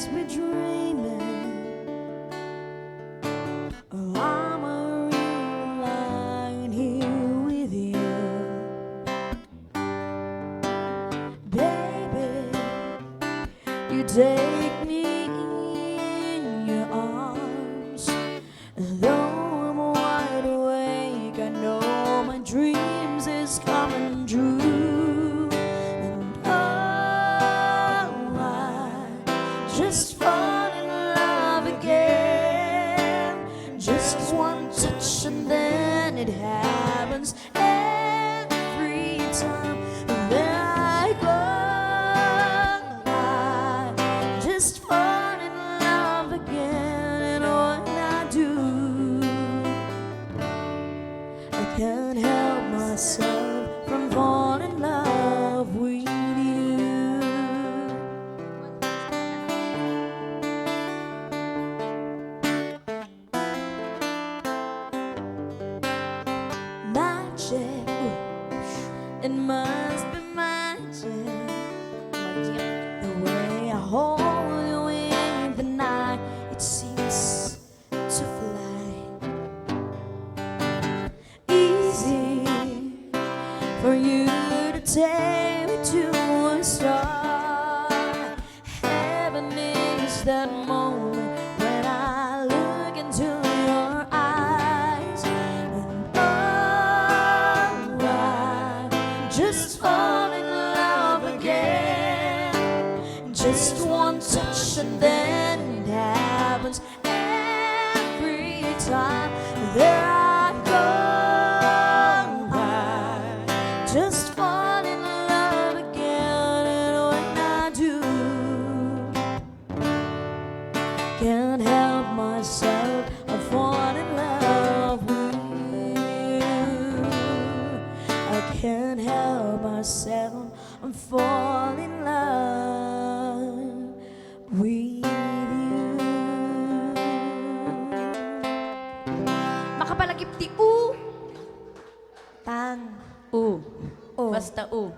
must be dreaming. I'm a real line here with you, baby. You take me in your arms, though I'm wide awake. I know my dreams is coming true, and oh, I just fall in love again. Just one touch and then it happens every time. And there I go, I just fall in love again. And when I do, I can't help myself from falling in love with you. Magic, it must be magic. The way I hold you in the night, it seems to fly. Easy for you to take me to a star. Heaven is that moment when I look into your eyes, and oh, I just fall in love again. Just one touch and then it happens every time. There I go, I just fall in love again. And when I do, can't help myself, I fall in love with you. I can't help myself, I'm falling in love with you. Makapalagip ti U. Tan. U. U. Basta U.